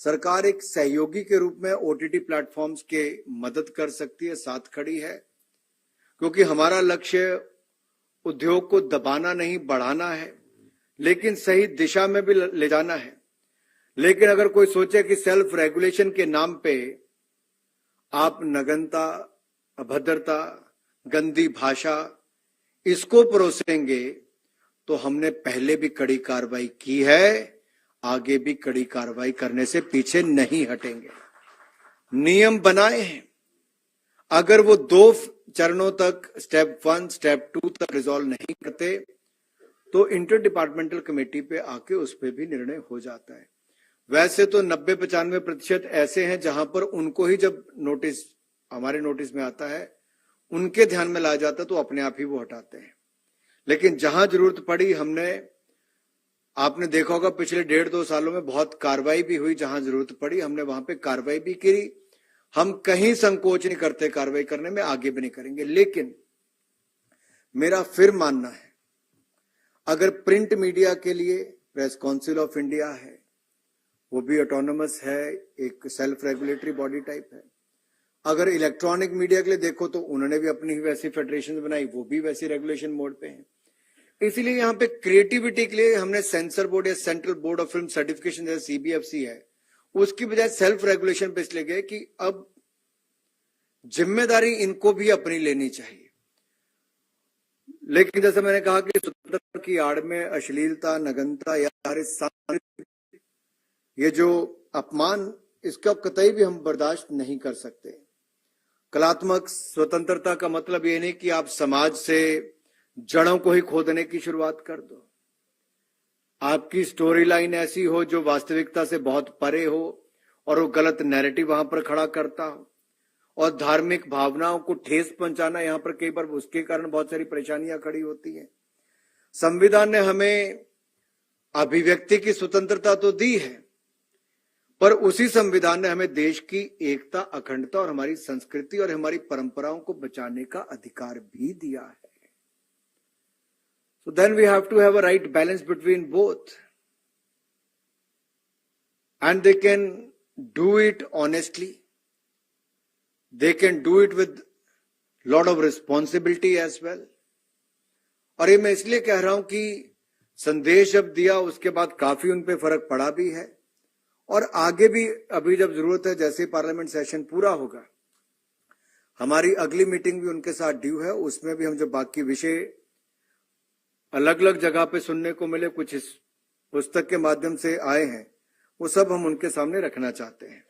सरकार एक सहयोगी के रूप में ओटीटी प्लेटफॉर्म्स के मदद कर सकती है, साथ खड़ी है, क्योंकि हमारा लक्ष्य उद्योग को दबाना नहीं, बढ़ाना है, लेकिन सही दिशा में भी ले जाना है। लेकिन अगर कोई सोचे कि सेल्फ रेगुलेशन के नाम पे आप नग्नता, अभद्रता, गंदी भाषा इसको परोसेंगे, तो हमने पहले भी कड़ी कार्रवाई की है, आगे भी कड़ी कार्रवाई करने से पीछे नहीं हटेंगे। नियम बनाए हैं, अगर वो 2 चरणों तक, स्टेप 1, स्टेप 2 तक रिजॉल्व नहीं करते, तो इंटर डिपार्टमेंटल कमेटी पे आके उस पर भी निर्णय हो जाता है। वैसे तो 90-95% ऐसे हैं जहां पर उनको ही जब नोटिस हमारे नोटिस में आता है, उनके ध्यान में लाया जाता है, तो अपने आप ही वो हटाते हैं। लेकिन जहां जरूरत पड़ी, आपने देखा होगा पिछले 1.5-2 सालों में बहुत कार्रवाई भी हुई, जहां जरूरत पड़ी हमने वहां पे कार्रवाई भी की। हम कहीं संकोच नहीं करते कार्रवाई करने में, आगे भी नहीं करेंगे। लेकिन मेरा फिर मानना है, अगर प्रिंट मीडिया के लिए प्रेस काउंसिल ऑफ इंडिया है, वो भी ऑटोनोमस है, एक सेल्फ रेगुलेटरी बॉडी टाइप है। अगर इलेक्ट्रॉनिक मीडिया के लिए देखो तो उन्होंने भी अपनी वैसी फेडरेशन बनाई, वो भी वैसी रेगुलेशन मोड पे है। इसलिए यहाँ पे क्रिएटिविटी के लिए हमने सेंसर बोर्ड या central board of film certification जैसे सीबीएफसी है, उसकी बजाय सेल्फ रेगुलेशन पे इसलिए गए कि अब जिम्मेदारी इनको भी अपनी लेनी चाहिए। लेकिन जैसे मैंने कहा कि स्वतंत्रता की आड़ में अश्लीलता, नग्नता या ये जो अपमान, इसका कतई भी हम बर्दाश्त नहीं कर सकते। कलात्मक स्वतंत्रता का मतलब ये नहीं कि आप समाज से जड़ों को ही खोदने की शुरुआत कर दो। आपकी स्टोरी लाइन ऐसी हो जो वास्तविकता से बहुत परे हो और वो गलत नैरेटिव वहां पर खड़ा करता हो, और धार्मिक भावनाओं को ठेस पहुंचाना, यहां पर कई बार उसके कारण बहुत सारी परेशानियां खड़ी होती हैं। संविधान ने हमें अभिव्यक्ति की स्वतंत्रता तो दी है, पर उसी संविधान ने हमें देश की एकता, अखंडता और हमारी संस्कृति और हमारी परंपराओं को बचाने का अधिकार भी दिया है। So then we have to have a right balance between both, and they can do it honestly. They can do it with lot of responsibility as well. और ये मैं इसलिए कह रहा हूं कि संदेश जब दिया उसके बाद काफी उन पे फर्क पड़ा भी है, और आगे भी अभी जब जरूरत है, जैसे पार्लियामेंट सेशन पूरा होगा, हमारी अगली मीटिंग भी उनके साथ ड्यू है, उसमें भी हम जो बाकी विषय अलग अलग जगह पे सुनने को मिले, कुछ इस पुस्तक के माध्यम से आए हैं, वो सब हम उनके सामने रखना चाहते हैं।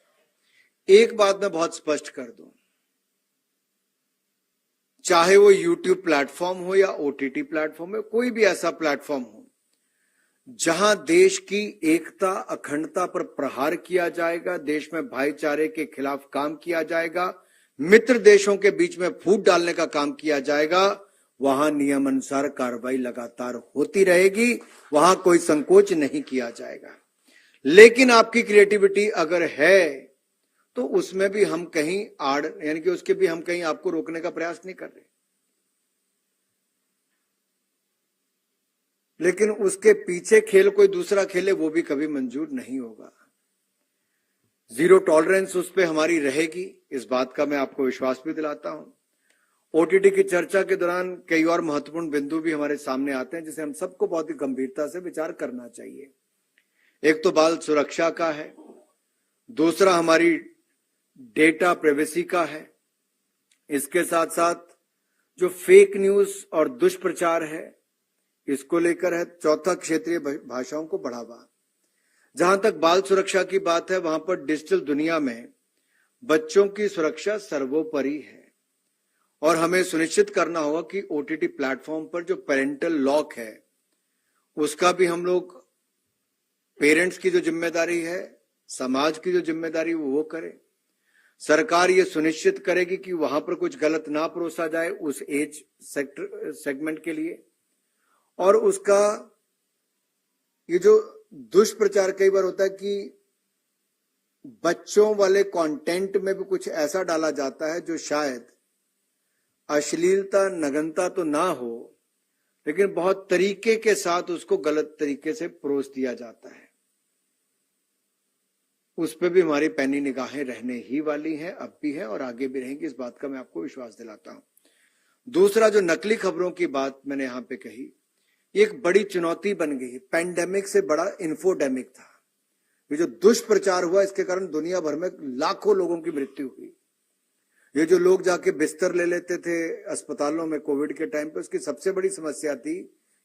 एक बात मैं बहुत स्पष्ट कर दूं, चाहे वो यूट्यूब प्लेटफॉर्म हो या ओटीटी प्लेटफॉर्म हो, कोई भी ऐसा प्लेटफॉर्म हो जहां देश की एकता, अखंडता पर प्रहार किया जाएगा, देश में भाईचारे के खिलाफ काम किया जाएगा, मित्र देशों के बीच में फूट डालने का काम किया जाएगा, वहां नियम अनुसार कार्रवाई लगातार होती रहेगी, वहां कोई संकोच नहीं किया जाएगा। लेकिन आपकी क्रिएटिविटी अगर है तो उसमें भी हम कहीं यानी कि उसके भी हम कहीं आपको रोकने का प्रयास नहीं कर रहे, लेकिन उसके पीछे खेल कोई दूसरा खेले, वो भी कभी मंजूर नहीं होगा। जीरो टॉलरेंस उस पर हमारी रहेगी, इस बात का मैं आपको विश्वास भी दिलाता हूं। ओटीटी की चर्चा के दौरान कई और महत्वपूर्ण बिंदु भी हमारे सामने आते हैं, जिसे हम सबको बहुत ही गंभीरता से विचार करना चाहिए। एक तो बाल सुरक्षा का है, दूसरा हमारी डेटा प्राइवेसी का है, इसके साथ साथ जो फेक न्यूज और दुष्प्रचार है इसको लेकर है, चौथा क्षेत्रीय भाषाओं को बढ़ावा। जहां तक बाल सुरक्षा की बात है, वहां पर डिजिटल दुनिया में बच्चों की सुरक्षा सर्वोपरि है, और हमें सुनिश्चित करना होगा कि ओटीटी प्लेटफॉर्म पर जो पेरेंटल लॉक है उसका भी हम लोग, पेरेंट्स की जो जिम्मेदारी है, समाज की जो जिम्मेदारी वो करे। सरकार ये सुनिश्चित करेगी कि वहां पर कुछ गलत ना परोसा जाए उस एज सेगमेंट के लिए, और उसका ये जो दुष्प्रचार कई बार होता है कि बच्चों वाले कंटेंट में भी कुछ ऐसा डाला जाता है जो शायद अश्लीलता, नग्नता तो ना हो, लेकिन बहुत तरीके के साथ उसको गलत तरीके से परोस दिया जाता है। उस पर भी हमारी पैनी निगाहें रहने ही वाली हैं, अब भी है और आगे भी रहेंगी, इस बात का मैं आपको विश्वास दिलाता हूं। दूसरा, जो नकली खबरों की बात मैंने यहां पे कही, एक बड़ी चुनौती बन गई। पैंडेमिक से बड़ा इन्फोडेमिक था। ये जो दुष्प्रचार हुआ, इसके कारण दुनिया भर में लाखों लोगों की मृत्यु हुई। ये जो लोग जाके बिस्तर ले लेते थे अस्पतालों में कोविड के टाइम पे, उसकी सबसे बड़ी समस्या थी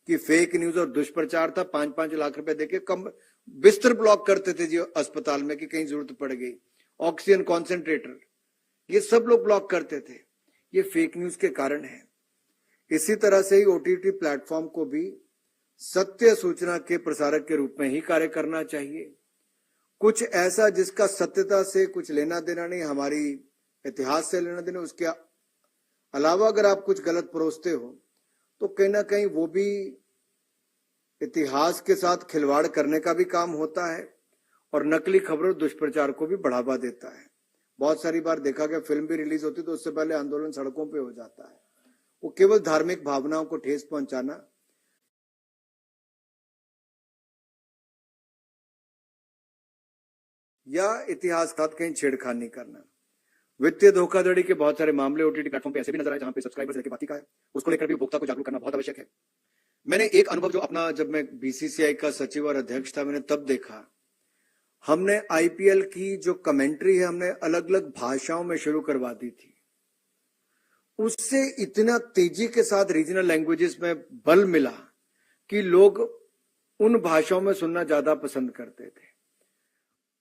कि फेक न्यूज और दुष्प्रचार था। 5-5 लाख रुपए देके कम बिस्तर ब्लॉक करते थे जी अस्पताल में कि कहीं जरूरत पड़ गई, ऑक्सीजन कॉन्सेंट्रेटर, ये सब लोग ब्लॉक करते थे। ये फेक न्यूज के कारण है। इसी तरह से ही ओटीटी प्लेटफॉर्म को भी सत्य सूचना के प्रसारक के रूप में ही कार्य करना चाहिए। कुछ ऐसा जिसका सत्यता से कुछ लेना देना नहीं, हमारी इतिहास से लेना देना, उसके अलावा अगर आप कुछ गलत परोसते हो तो कहीं ना कहीं वो भी इतिहास के साथ खिलवाड़ करने का भी काम होता है और नकली खबरों दुष्प्रचार को भी बढ़ावा देता है। बहुत सारी बार देखा गया, फिल्म भी रिलीज होती तो उससे पहले आंदोलन सड़कों पे हो जाता है। वो केवल धार्मिक भावनाओं को ठेस पहुंचाना या इतिहास के साथ कहीं छेड़खानी करना। वित्तीय धोखाधड़ी के बहुत सारे मामले ओटीटी प्लेटफॉर्म पे ऐसे भी नजर आए जहां पे सब्सक्राइबर्स लेके बात का है, उसको लेकर भी उपभोक्ता को जागरूक करना बहुत आवश्यक है। मैंने एक अनुभव जो अपना, जब मैं बीसीसीआई का सचिव और अध्यक्ष था, मैंने तब देखा, हमने आईपीएल की जो कमेंट्री है हमने अलग अलग भाषाओं में शुरू करवा दी थी। उससे इतना तेजी के साथ रीजनल लैंग्वेजेस में बल मिला कि लोग उन भाषाओं में सुनना ज्यादा पसंद करते थे।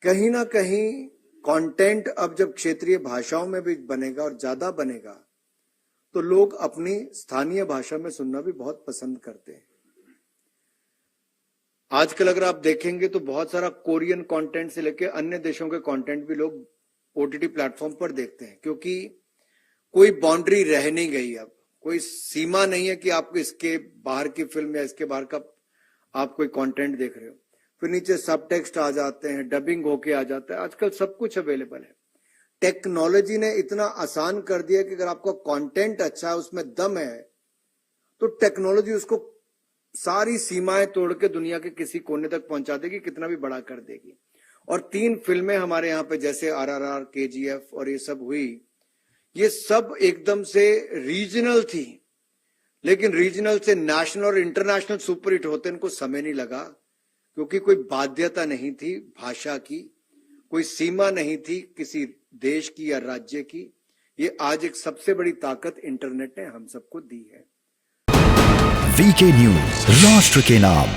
कहीं ना कहीं कंटेंट अब जब क्षेत्रीय भाषाओं में भी बनेगा और ज्यादा बनेगा तो लोग अपनी स्थानीय भाषा में सुनना भी बहुत पसंद करते हैं। आजकल अगर आप देखेंगे तो बहुत सारा कोरियन कंटेंट से लेकर अन्य देशों के कंटेंट भी लोग ओटीटी प्लेटफॉर्म पर देखते हैं, क्योंकि कोई बाउंड्री रह नहीं गई। अब कोई सीमा नहीं है कि आप इसके बाहर की फिल्म या इसके बाहर का आप कोई कंटेंट देख रहे हो। फिर नीचे सब टेक्स्ट आ जाते हैं, डबिंग होके आ जाता है। आजकल सब कुछ अवेलेबल है। टेक्नोलॉजी ने इतना आसान कर दिया कि अगर आपका कंटेंट अच्छा है, उसमें दम है, तो टेक्नोलॉजी उसको सारी सीमाएं तोड़ के दुनिया के किसी कोने तक पहुंचा देगी, कितना भी बड़ा कर देगी। और 3 फिल्में हमारे यहाँ पे जैसे आरआरआर, केजीएफ और ये सब हुई, ये सब एकदम से रीजनल थी, लेकिन रीजनल से नेशनल और इंटरनेशनल सुपरहिट होते इनको समय नहीं लगा, क्योंकि कोई बाध्यता नहीं थी भाषा की, कोई सीमा नहीं थी किसी देश की या राज्य की। ये आज एक सबसे बड़ी ताकत इंटरनेट ने हम सबको दी है। वीके न्यूज, राष्ट्र के नाम।